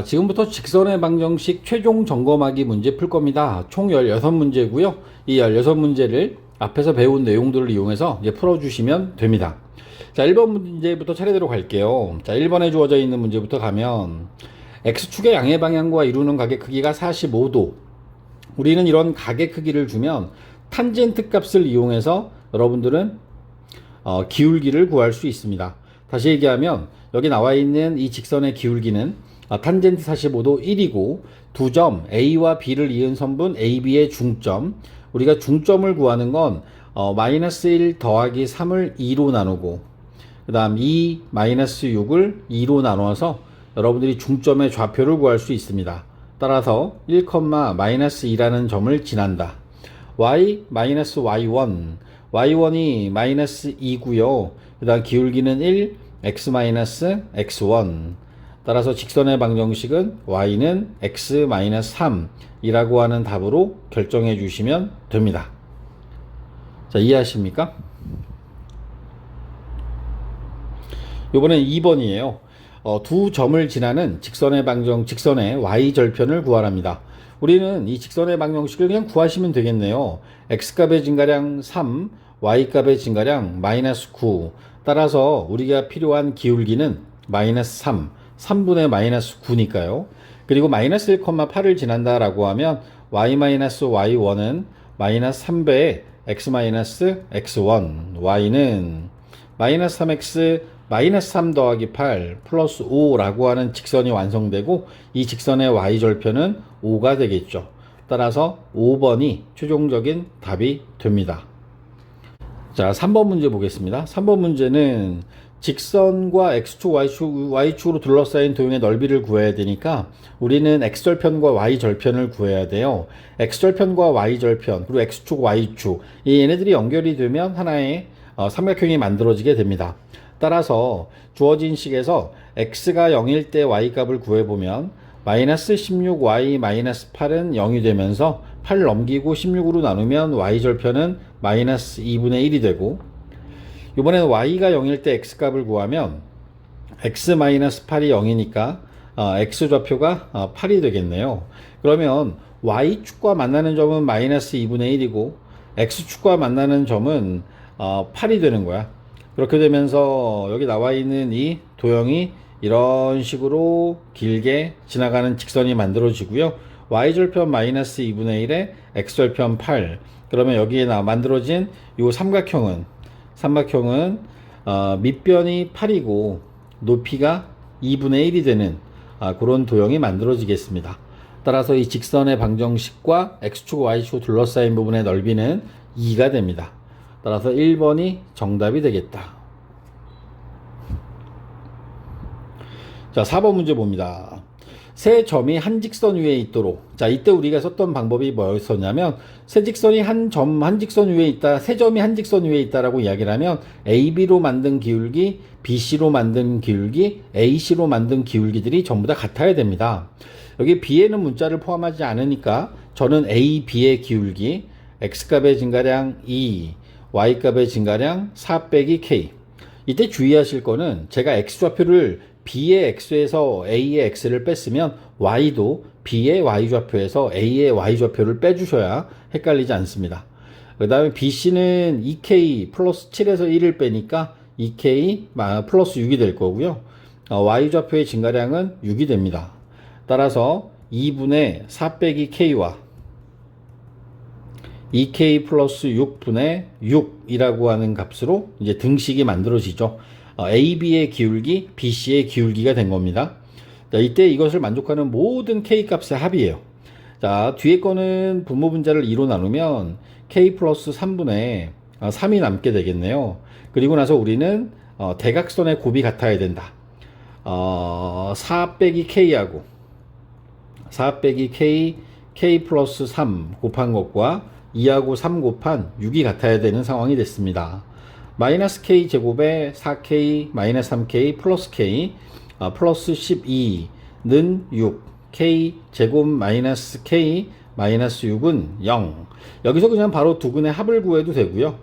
지금부터 직선의 방정식 최종 점검하기 문제 풀 겁니다. 총 16문제고요. 이 16문제를 앞에서 배운 내용들을 이용해서 이제 풀어주시면 됩니다. 자, 1번 문제부터 차례대로 갈게요. 자, 1번에 주어져 있는 문제부터 가면 X축의 양의 방향과 이루는 가게 크기가 45도. 우리는 이런 가게 크기를 주면 탄젠트 값을 이용해서 여러분들은 기울기를 구할 수 있습니다. 다시 얘기하면 여기 나와 있는 이 직선의 기울기는 탄젠트 45도 1이고 두 점 A와 B를 이은 선분 AB의 중점, 우리가 중점을 구하는 건 마이너스 1 더하기 3을 2로 나누고 그 다음 2 마이너스 6을 2로 나누어서 여러분들이 중점의 좌표를 구할 수 있습니다. 따라서 1, 마이너스 2라는 점을 지난다. y 마이너스 y1, y1이 마이너스 2고요. 그 다음 기울기는 1, x 마이너스 x1. 따라서 직선의 방정식은 y는 x 마이너스 3이라고 하는 답으로 결정해 주시면 됩니다. 자, 이해하십니까? 이번엔 2번이에요. 두 점을 지나는 직선의 직선의 y절편을 구하랍니다. 우리는 이 직선의 방정식을 그냥 구하시면 되겠네요. x값의 증가량 3, y값의 증가량 마이너스 9. 따라서 우리가 필요한 기울기는 마이너스 3, 3분의 마이너스 9니까요. 그리고 마이너스 1, 8을 지난다라고 하면 y 마이너스 y1은 마이너스 3배의 x 마이너스 x1, y는 마이너스 3x 마이너스 3 더하기 8 플러스 5라고 하는 직선이 완성되고 이 직선의 y절편은 5가 되겠죠. 따라서 5번이 최종적인 답이 됩니다. 자, 3번 문제 보겠습니다. 3번 문제는 직선과 x축, y축으로 둘러싸인 도형의 넓이를 구해야 되니까 우리는 x절편과 y절편을 구해야 돼요. x절편과 y절편, 그리고 x축, y축, 이 얘네들이 연결이 되면 하나의 삼각형이 만들어지게 됩니다. 따라서 주어진 식에서 x가 0일 때 y값을 구해보면 마이너스 16y 마이너스 8은 0이 되면서 8 넘기고 16으로 나누면 y절편은 마이너스 2분의 1이 되고, 이번에는 y가 0일 때 x값을 구하면 x 마이너스 8이 0이니까 x좌표가 8이 되겠네요. 그러면 y축과 만나는 점은 마이너스 2분의 1이고 x축과 만나는 점은 8이 되는 거야. 그렇게 되면서 여기 나와 있는 이 도형이 이런 식으로 길게 지나가는 직선이 만들어지고요. y절편 마이너스 2분의 1에 x절편 8. 그러면 여기에 만들어진 이 삼각형은 밑변이 8이고 높이가 2분의 1이 되는 그런 도형이 만들어지겠습니다. 따라서 이 직선의 방정식과 x축, y축 둘러싸인 부분의 넓이는 2가 됩니다. 따라서 1번이 정답이 되겠다. 자, 4번 문제 봅니다. 세 점이 한 직선 위에 있도록. 자, 이때 우리가 썼던 방법이 뭐였었냐면 세 직선이 한 직선 위에 있다, 세 점이 한 직선 위에 있다라고 이야기를 하면 AB로 만든 기울기, BC로 만든 기울기, AC로 만든 기울기들이 전부 다 같아야 됩니다. 여기 B에는 문자를 포함하지 않으니까 저는 AB의 기울기, X값의 증가량 2, Y값의 증가량 4 빼기 K. 이때 주의하실 거는 제가 X좌표를 B의 X에서 A의 X를 뺐으면 Y도 B의 Y좌표에서 A의 Y좌표를 빼주셔야 헷갈리지 않습니다. 그 다음에 BC는 2K 플러스 7에서 1을 빼니까 2K 플러스 6이 될 거고요. Y좌표의 증가량은 6이 됩니다. 따라서 2분의 4 빼기 K와 2K 플러스 6분의 6이라고 하는 값으로 이제 등식이 만들어지죠. AB의 기울기, BC의 기울기가 된 겁니다. 자, 이때 이것을 만족하는 모든 K 값의 합이에요. 자, 뒤에 거는 분모 분자를 2로 나누면 K 플러스 3분의 3이 남게 되겠네요. 그리고 나서 우리는 대각선의 곱이 같아야 된다. 4 빼기 K하고 4 빼기 K, K 플러스 3 곱한 것과 2하고 3 곱한 6이 같아야 되는 상황이 됐습니다. 마이너스 K 제곱에 4K 마이너스 3K 플러스 K 플러스 12는 6, K 제곱 마이너스 K 마이너스 6은 0. 여기서 그냥 바로 두 근의 합을 구해도 되고요.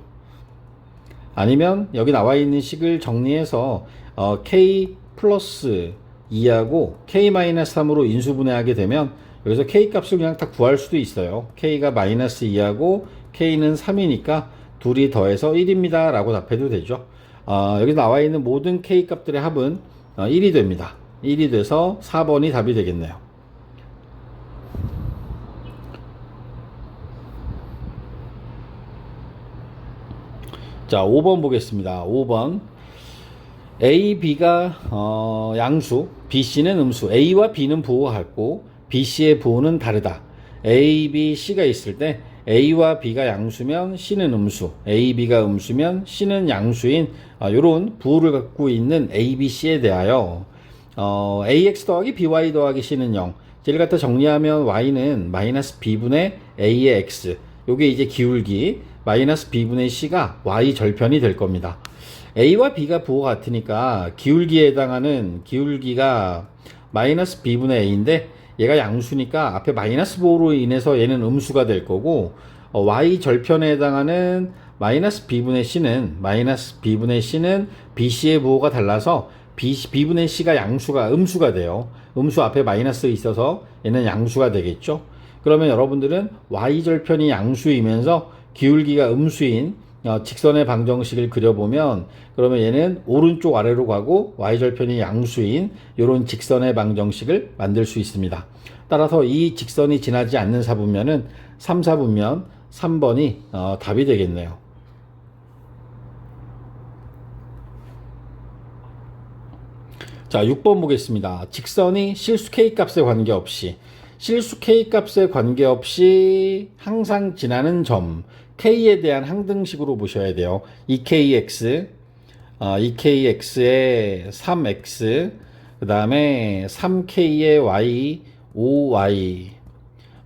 아니면 여기 나와 있는 식을 정리해서 K 플러스 2하고 k-3으로 인수분해하게 되면 여기서 k 값을 그냥 다 구할 수도 있어요. k가 마이너스 2하고 k는 3이니까 둘이 더해서 1입니다 라고 답해도 되죠. 여기 나와 있는 모든 k 값들의 합은 1이 됩니다. 1이 돼서 4번이 답이 되겠네요. 자, 5번 보겠습니다. 5번. A, B가 양수, B, C는 음수. A와 B는 부호가 같고 B, C의 부호는 다르다. A, B, C가 있을 때 A와 B가 양수면 C는 음수, A, B가 음수면 C는 양수인 이런 부호를 갖고 있는 A, B, C에 대하여 AX 더하기 BY 더하기 C는 0. 이를 갖다 정리하면 Y는 마이너스 B분의 A의 X. 요게 이제 기울기 마이너스 B분의 C가 Y 절편이 될 겁니다. A와 B가 부호가 같으니까 기울기에 해당하는 기울기가 마이너스 B분의 A인데 얘가 양수니까 앞에 마이너스 부호로 인해서 얘는 음수가 될 거고 Y 절편에 해당하는 마이너스 B분의 C는 BC의 부호가 달라서 B분의 C가 음수가 돼요. 음수 앞에 마이너스 있어서 얘는 양수가 되겠죠. 그러면 여러분들은 Y 절편이 양수이면서 기울기가 음수인 직선의 방정식을 그려보면 그러면 얘는 오른쪽 아래로 가고 Y절편이 양수인 이런 직선의 방정식을 만들 수 있습니다. 따라서 이 직선이 지나지 않는 사분면은 3, 4분면 3번이 답이 되겠네요. 자, 6번 보겠습니다. 직선이 실수 K값에 관계없이 항상 지나는 점 K에 대한 항등식으로 보셔야 돼요. 2KX, 2KX에 3X, 그 다음에 3K에 Y, 5Y,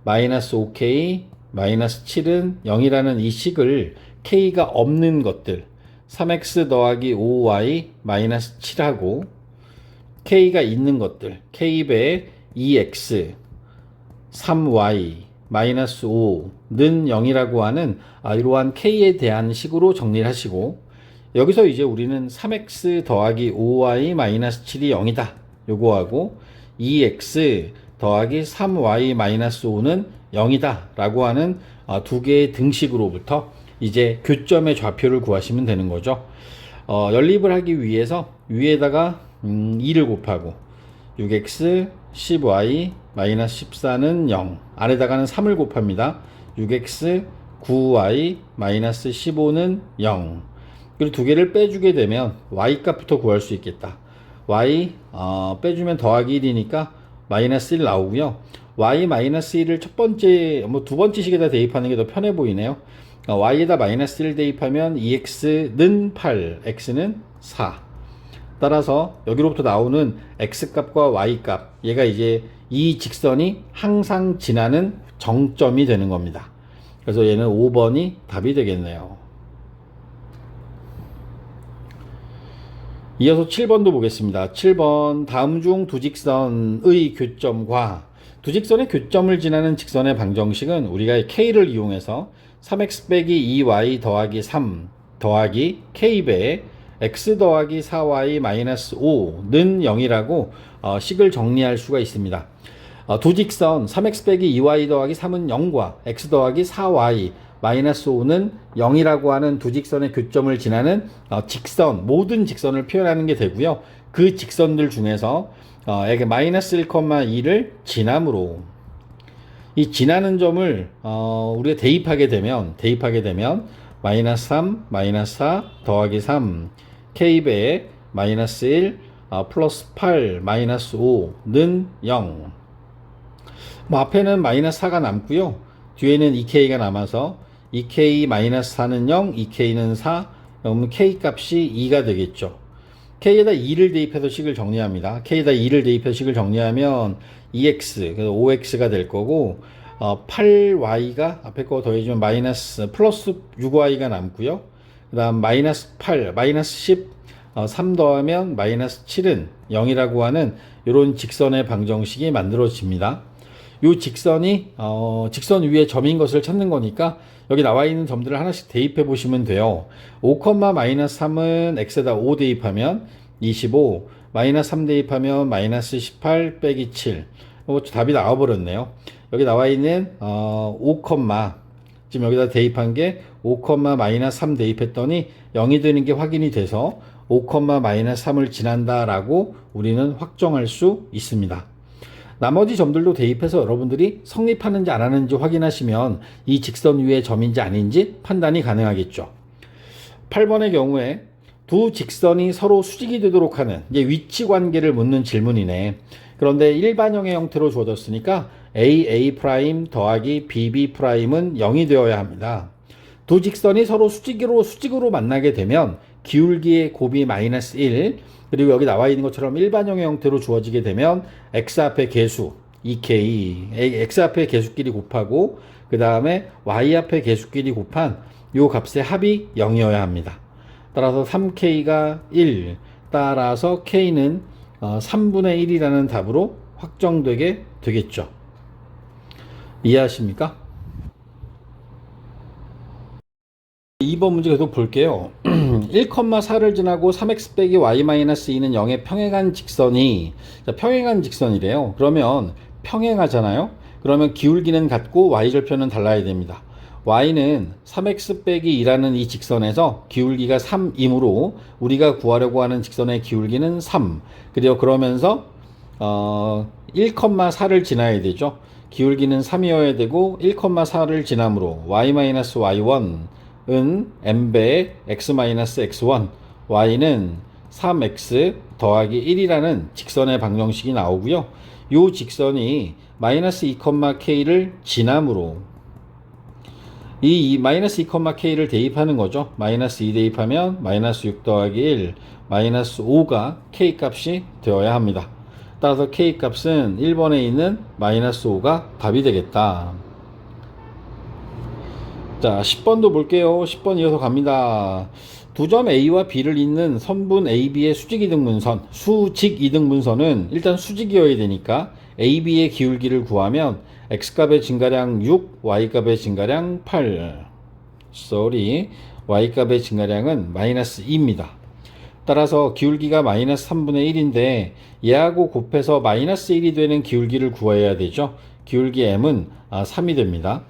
마이너스 5K, 마이너스 7은 0이라는 이 식을 K가 없는 것들, 3X 더하기 5Y, 마이너스 7하고, K가 있는 것들, K배 2X, 3Y, 마이너스 5는 0이라고 하는 이러한 K에 대한 식으로 정리를 하시고 여기서 이제 우리는 3X 더하기 5Y 마이너스 7이 0이다 요거하고 2X 더하기 3Y 마이너스 5는 0이다 라고 하는 두 개의 등식으로부터 이제 교점의 좌표를 구하시면 되는 거죠. 연립을 하기 위해서 위에다가 2를 곱하고 6X 10Y 마이너스 14는 0 아래다가는 3을 곱합니다. 6x 9y 마이너스 15는 0 그리고 두 개를 빼주게 되면 y 값부터 구할 수 있겠다. y 빼주면 더하기 1이니까 마이너스 1 나오고요. y 마이너스 1을 첫 번째 두 번째 식에다 대입하는 게 더 편해 보이네요. y에다 마이너스 1 대입하면 2x는 8 x는 4 따라서 여기로부터 나오는 x값과 y값 얘가 이제 이 직선이 항상 지나는 정점이 되는 겁니다. 그래서 얘는 5번이 답이 되겠네요. 이어서 7번도 보겠습니다. 7번 다음 중 두 직선의 교점과 두 직선의 교점을 지나는 직선의 방정식은 우리가 k를 이용해서 3x 빼기 2y 더하기 3 더하기 k배 x 더하기 4y 마이너스 5는 0이라고 식을 정리할 수가 있습니다. 두 직선 3x 빼기 2y 더하기 3은 0과 x 더하기 4y 마이너스 5는 0이라고 하는 두 직선의 교점을 지나는 모든 직선을 표현하는 게 되고요. 그 직선들 중에서 마이너스 1,2를 지남으로 이 지나는 점을 우리가 대입하게 되면 마이너스 3, 마이너스 4 더하기 3 k배에 마이너스 1 플러스 8 마이너스 5는 0 앞에는 마이너스 4가 남고요. 뒤에는 2k가 남아서 2k 마이너스 4는 0 2k는 4 그러면 k 값이 2가 되겠죠. k에다 2를 대입해서 식을 정리합니다. k에다 2를 대입해서 식을 정리하면 2x 그래서 5x가 될 거고 8y가 앞에 거 더해주면 플러스 6y가 남고요. 그 다음 마이너스 8 마이너스 10 3 더하면 마이너스 7은 0이라고 하는 이런 직선의 방정식이 만들어집니다. 이 직선이 직선 위에 점인 것을 찾는 거니까 여기 나와 있는 점들을 하나씩 대입해 보시면 돼요. 5, 마이너스 3은 x에다 5 대입하면 25 마이너스 3 대입하면 마이너스 18 빼기 7. 답이 나와버렸네요. 여기 나와 있는 5, 지금 여기다 대입한 게 5, 마이너스 3 대입했더니 0이 되는 게 확인이 돼서 5, 마이너스 3을 지난다라고 우리는 확정할 수 있습니다. 나머지 점들도 대입해서 여러분들이 성립하는지 안 하는지 확인하시면 이 직선 위의 점인지 아닌지 판단이 가능하겠죠. 8번의 경우에 두 직선이 서로 수직이 되도록 하는 이제 위치 관계를 묻는 질문이네. 그런데 일반형의 형태로 주어졌으니까 AA' 더하기 BB'은 0이 되어야 합니다. 두 직선이 서로 수직으로 만나게 되면 기울기의 곱이 마이너스 1, 그리고 여기 나와 있는 것처럼 일반형의 형태로 주어지게 되면 x 앞에 개수 2k, x 앞에 개수끼리 곱하고 그 다음에 y 앞에 개수끼리 곱한 요 값의 합이 0이어야 합니다. 따라서 3k가 1, 따라서 k는 3분의 1이라는 답으로 확정되게 되겠죠. 이해하십니까? 2번 문제 계속 볼게요. 1,4를 지나고 3x 빼기 y-2는 0의 평행한 직선이, 평행한 직선이래요. 그러면 평행하잖아요. 그러면 기울기는 같고 y절편은 달라야 됩니다. y는 3x 빼기 2라는 이 직선에서 기울기가 3이므로 우리가 구하려고 하는 직선의 기울기는 3. 그리고 그러면서 1,4를 지나야 되죠. 기울기는 3이어야 되고 1,4를 지남으로 y-y1 은 m배 x-x1, y는 3x 더하기 1이라는 직선의 방정식이 나오고요. 이 직선이 마이너스 2,k를 지남으로 이 마이너스 2,k를 대입하는 거죠. 마이너스 2 대입하면 마이너스 6 더하기 1, 마이너스 5가 k 값이 되어야 합니다. 따라서 k 값은 1번에 있는 마이너스 5가 답이 되겠다. 자, 10번도 볼게요. 10번 이어서 갑니다. 두 점 A와 B를 잇는 선분 AB의 수직이등분선은 일단 수직이어야 되니까 AB의 기울기를 구하면 X값의 증가량 6, Y값의 증가량 8. Y값의 증가량은 마이너스 2입니다. 따라서 기울기가 마이너스 3분의 1인데 얘하고 곱해서 마이너스 1이 되는 기울기를 구해야 되죠. 기울기 M은 3이 됩니다.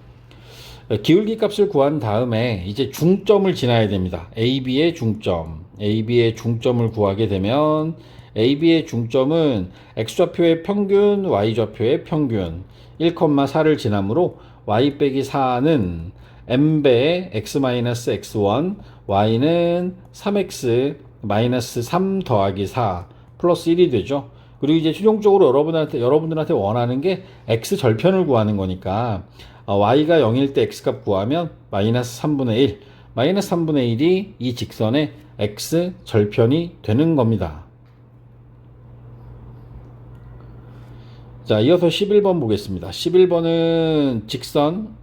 기울기 값을 구한 다음에 이제 중점을 지나야 됩니다. AB의 중점을 구하게 되면 AB의 중점은 X좌표의 평균, Y좌표의 평균 1,4를 지나므로 Y 빼기 4는 M배 X-X1, Y는 3X 마이너스 3 더하기 4 플러스 1이 되죠. 그리고 이제 최종적으로 여러분들한테 원하는 게 X절편을 구하는 거니까 y가 0일 때 x값 구하면 마이너스 3분의 1, 마이너스 3분의 1이 이 직선의 x절편이 되는 겁니다. 자, 이어서 11번 보겠습니다. 11번은 직선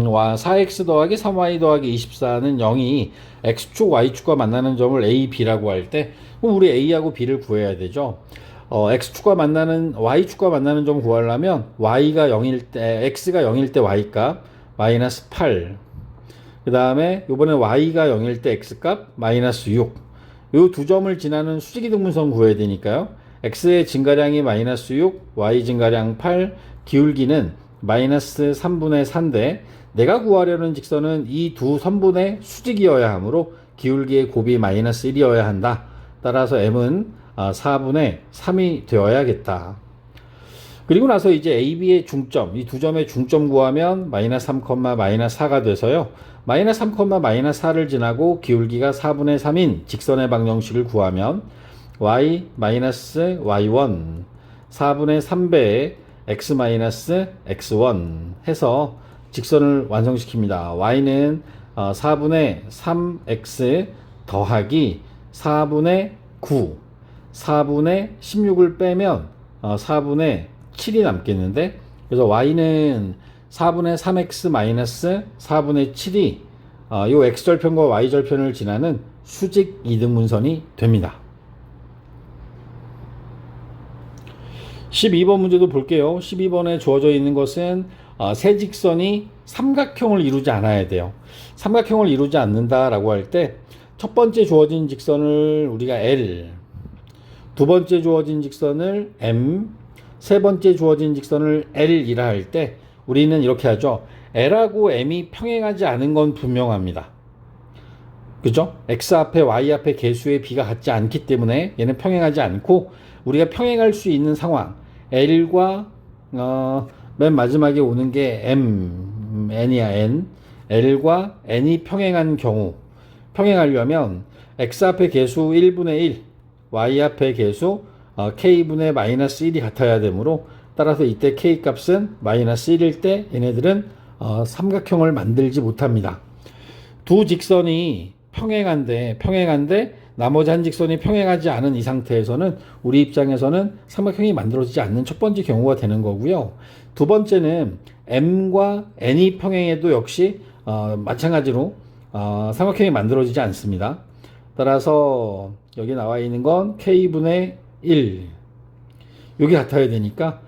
와 4x 더하기 3y 더하기 24는 0이 x축, y축과 만나는 점을 a, b라고 할 때 우리 a하고 b를 구해야 되죠. x축과 만나는 y축과 만나는 점 구하려면 x가 0일 때 y값 마이너스 8, 그 다음에 요번에 y가 0일 때 x값 마이너스 6, 요 두 점을 지나는 수직이등분선 구해야 되니까요. x의 증가량이 마이너스 6, y 증가량 8, 기울기는 마이너스 3분의 4인데 내가 구하려는 직선은 이 두 선분의 수직이어야 하므로 기울기의 곱이 마이너스 1이어야 한다. 따라서 m은 4분의 3이 되어야겠다. 그리고 나서 이제 AB의 중점, 이 두 점의 중점 구하면 마이너스 3, 마이너스 4가 돼서요. 마이너스 3, 마이너스 4를 지나고 기울기가 4분의 3인 직선의 방정식을 구하면 y 마이너스 y1 4분의 3배의 x 마이너스 x1 해서 직선을 완성시킵니다. y는 4분의 3x 더하기 4분의 9, 4분의 16을 빼면 4분의 7이 남겠는데, 그래서 y는 4분의 3x 마이너스 4분의 7이 요 x절편과 y절편을 지나는 수직 이등분선이 됩니다. 12번 문제도 볼게요. 12번에 주어져 있는 것은 세 직선이 삼각형을 이루지 않아야 돼요. 삼각형을 이루지 않는다라고 할 때 첫 번째 주어진 직선을 우리가 L, 두 번째 주어진 직선을 M, 세 번째 주어진 직선을 L이라 할 때 우리는 이렇게 하죠. L하고 M이 평행하지 않은 건 분명합니다. 그죠? X 앞에 Y 앞에 개수의 B가 같지 않기 때문에 얘는 평행하지 않고, 우리가 평행할 수 있는 상황, L과 맨 마지막에 오는 게 N이야, N. L과 N이 평행한 경우, 평행하려면 X 앞에 개수 1분의 1, Y 앞에 개수 K분의 마이너스 1이 같아야 되므로, 따라서 이때 K 값은 마이너스 1일 때 얘네들은 삼각형을 만들지 못합니다. 두 직선이 평행한데 나머지 한 직선이 평행하지 않은 이 상태에서는 우리 입장에서는 삼각형이 만들어지지 않는 첫 번째 경우가 되는 거고요. 두 번째는 M과 N이 평행해도 역시 마찬가지로 삼각형이 만들어지지 않습니다. 따라서 여기 나와 있는 건 K분의 1 여기 같아야 되니까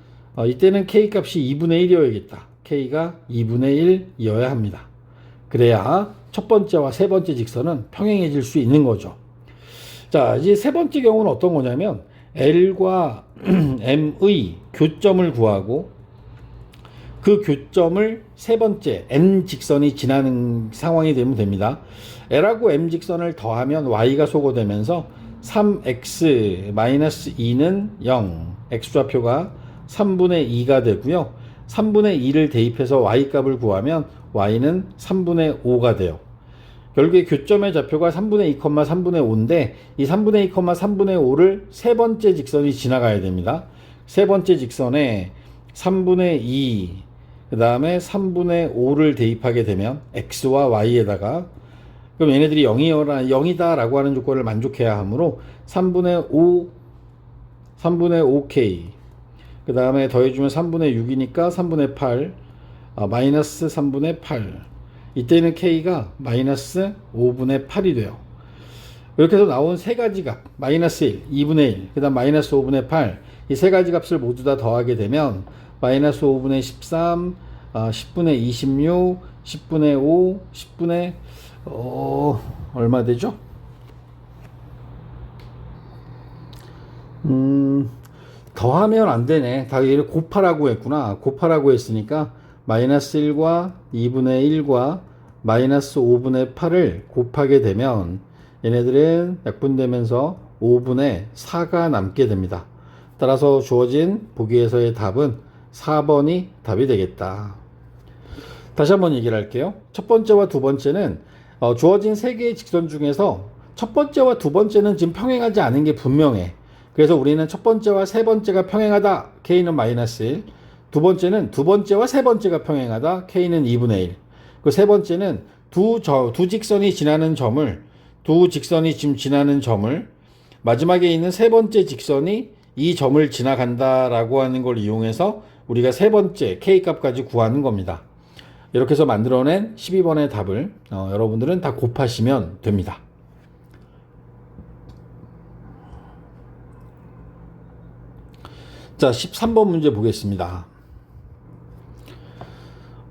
이때는 K 값이 2분의 1이어야겠다. K가 2분의 1이어야 합니다. 그래야 첫 번째와 세 번째 직선은 평행해질 수 있는 거죠. 자, 이제 세 번째 경우는 어떤 거냐면 L과 M의 교점을 구하고, 그 교점을 세 번째 N 직선이 지나는 상황이 되면 됩니다. L하고 M 직선을 더하면 Y가 소거되면서 3x-2는 0, x좌표가 3분의 2가 되고요. 3분의 2를 대입해서 y 값을 구하면 y는 3분의 5가 돼요. 결국에 교점의 좌표가 3분의 2, 3분의 5인데 이 3분의 2, 3분의 5를 세 번째 직선이 지나가야 됩니다. 세 번째 직선에 3분의 2, 그 다음에 3분의 5를 대입하게 되면 x와 y에다가, 그럼 얘네들이 0이다 라고 하는 조건을 만족해야 하므로 3분의 5k, 그 다음에 더해주면 3분의 6이니까 3분의 8, 마이너스 3분의 8. 이때는 k가 마이너스 5분의 8이 돼요. 이렇게 해서 나온 세 가지 값, 마이너스 1, 2분의 1, 그 다음 마이너스 5분의 8, 이 세 가지 값을 모두 다 더하게 되면 마이너스 5분의 13, 10분의 26, 10분의 5, 10분의 얼마 되죠? 더하면 안 되네. 다 얘를 곱하라고 했구나. 곱하라고 했으니까 마이너스 1과 2분의 1과 마이너스 5분의 8을 곱하게 되면 얘네들은 약분되면서 5분의 4가 남게 됩니다. 따라서 주어진 보기에서의 답은 4번이 답이 되겠다. 다시 한번 얘기를 할게요. 첫 번째와 두 번째는 주어진 세 개의 직선 중에서 첫 번째와 두 번째는 지금 평행하지 않은 게 분명해. 그래서 우리는 첫 번째와 세 번째가 평행하다, K는 마이너스 1. 두 번째는 두 번째와 세 번째가 평행하다, K는 2분의 1. 그 세 번째는 두 직선이 지나는 점을, 마지막에 있는 세 번째 직선이 이 점을 지나간다라고 하는 걸 이용해서 우리가 세 번째 K 값까지 구하는 겁니다. 이렇게 해서 만들어낸 12번의 답을 여러분들은 다 곱하시면 됩니다. 자, 13번 문제 보겠습니다.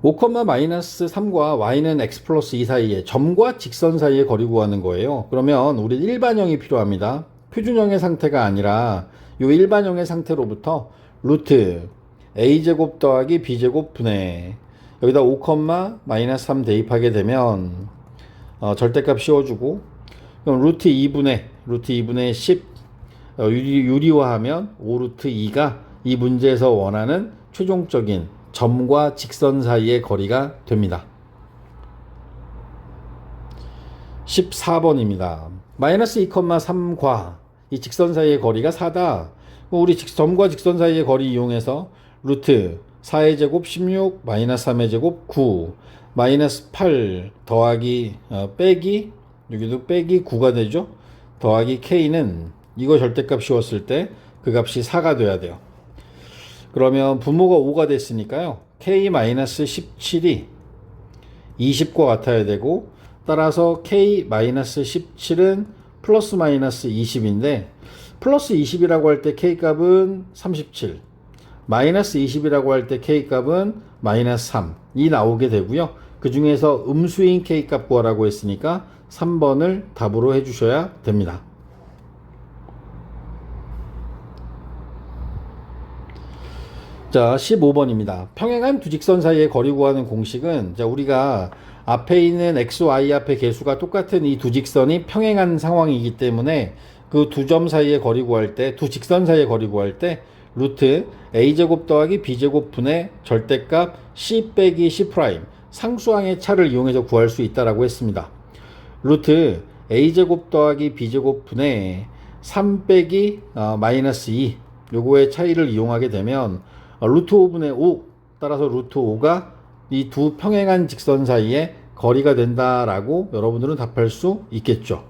5,-3과 y는 x 플러스 2 사이에 점과 직선 사이의 거리 구하는 거예요. 그러면 우리 일반형이 필요합니다. 표준형의 상태가 아니라 이 일반형의 상태로부터 루트 a제곱 더하기 b제곱 분의, 여기다 5,-3 대입하게 되면 절대값 씌워주고, 그럼 루트 2분의 10 유리화하면 5루트 2가 이 문제에서 원하는 최종적인 점과 직선 사이의 거리가 됩니다. 14번입니다. 마이너스 2,3과 이 직선 사이의 거리가 4다. 우리 점과 직선 사이의 거리 이용해서 루트 4의 제곱 16 마이너스 3의 제곱 9 마이너스 8 더하기 빼기, 여기도 빼기 9가 되죠. 더하기 K는 이거 절대값 씌웠을 때 그 값이 4가 돼야 돼요. 그러면 분모가 5가 됐으니까요. K-17이 20과 같아야 되고, 따라서 K-17은 플러스 마이너스 20인데, 플러스 20이라고 할 때 K값은 37, 마이너스 20이라고 할 때 K값은 마이너스 3이 나오게 되고요. 그 중에서 음수인 K값 구하라고 했으니까 3번을 답으로 해주셔야 됩니다. 자, 15번입니다. 평행한 두 직선 사이의 거리 구하는 공식은, 자, 우리가 앞에 있는 x, y 앞의 개수가 똑같은 이 두 직선이 평행한 상황이기 때문에 그 두 점 사이의 거리 구할 때, 두 직선 사이의 거리 구할 때 루트 a제곱 더하기 b제곱 분의 절대값 c 빼기 c 프라임 상수항의 차를 이용해서 구할 수 있다라고 했습니다. 루트 a제곱 더하기 b제곱 분의 3 빼기 마이너스 2 요거의 차이를 이용하게 되면 루트 5분의 5 따라서 루트 5가 이 두 평행한 직선 사이의 거리가 된다라고 여러분들은 답할 수 있겠죠.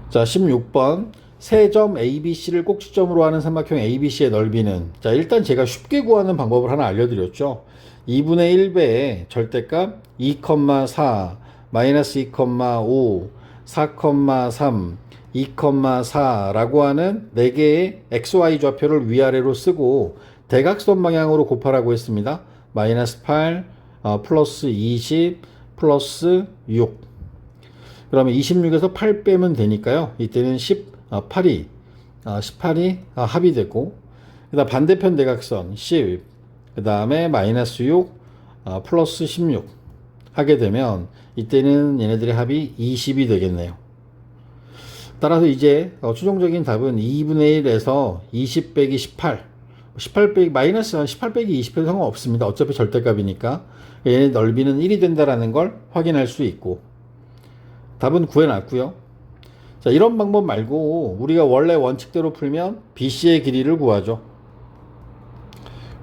자, 16번 세 점 ABC를 꼭지점으로 하는 삼각형 ABC의 넓이는, 자, 일단 제가 쉽게 구하는 방법을 하나 알려드렸죠. 2분의 1배의 절대값 2,4 마이너스 2,5 4,3 2,4라고 하는 4개의 XY 좌표를 위아래로 쓰고 대각선 방향으로 곱하라고 했습니다. 마이너스 8, 플러스 20, 플러스 6. 그러면 26에서 8 빼면 되니까요. 이때는 18이 합이 되고, 그 다음 반대편 대각선 10, 그 다음에 마이너스 6, 플러스 16 하게 되면 이때는 얘네들의 합이 20이 되겠네요. 따라서 이제 최종적인 답은 2분의 1에서 20 빼기 18 빼기 마이너스 18 빼기 20해도 상관없습니다. 어차피 절대값이니까 얘네 넓이는 1이 된다라는 걸 확인할 수 있고 답은 구해놨고요. 자, 이런 방법 말고 우리가 원래 원칙대로 풀면 BC의 길이를 구하죠.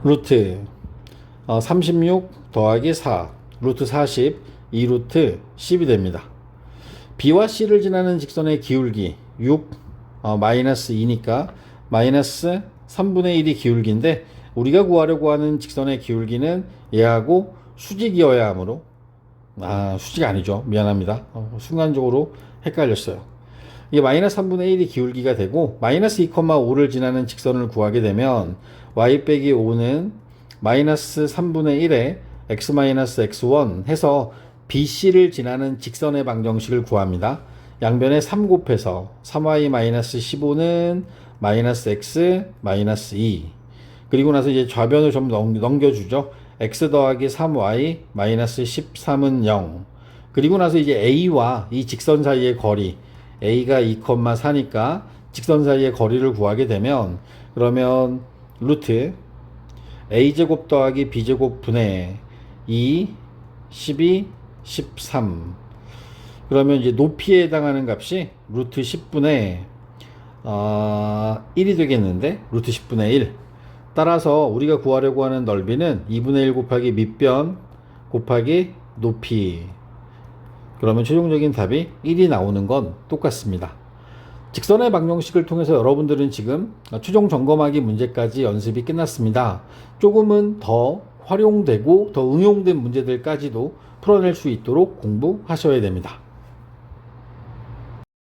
루트 36 더하기 4 루트 40 2루트 10이 됩니다. B와 C를 지나는 직선의 기울기 6 마이너스 2니까 마이너스 3분의 1이 기울기인데 우리가 구하려고 하는 직선의 기울기는 얘하고 수직이어야 하므로 수직 아니죠. 미안합니다. 순간적으로 헷갈렸어요. 이게 마이너스 3분의 1이 기울기가 되고 마이너스 2,5를 지나는 직선을 구하게 되면 y 빼기 5는 마이너스 3분의 1에 x 마이너스 x1 해서 BC를 지나는 직선의 방정식을 구합니다. 양변에 3 곱해서 3y-15는 마이너스 x 마이너스 2 그리고 나서 이제 좌변을 좀 넘겨주죠. x 더하기 3y 마이너스 13은 0 그리고 나서 이제 a와 이 직선 사이의 거리 a가 2,4니까 직선 사이의 거리를 구하게 되면 그러면 루트 a제곱 더하기 b제곱 분의 2 12 13 그러면 이제 높이에 해당하는 값이 루트 10분의 1이 되겠는데 루트 10분의 1 따라서 우리가 구하려고 하는 넓이는 2분의 1 곱하기 밑변 곱하기 높이 그러면 최종적인 답이 1이 나오는 건 똑같습니다. 직선의 방정식을 통해서 여러분들은 지금 최종 점검하기 문제까지 연습이 끝났습니다. 조금은 더 활용되고 더 응용된 문제들까지도 풀어낼 수 있도록 공부하셔야 됩니다.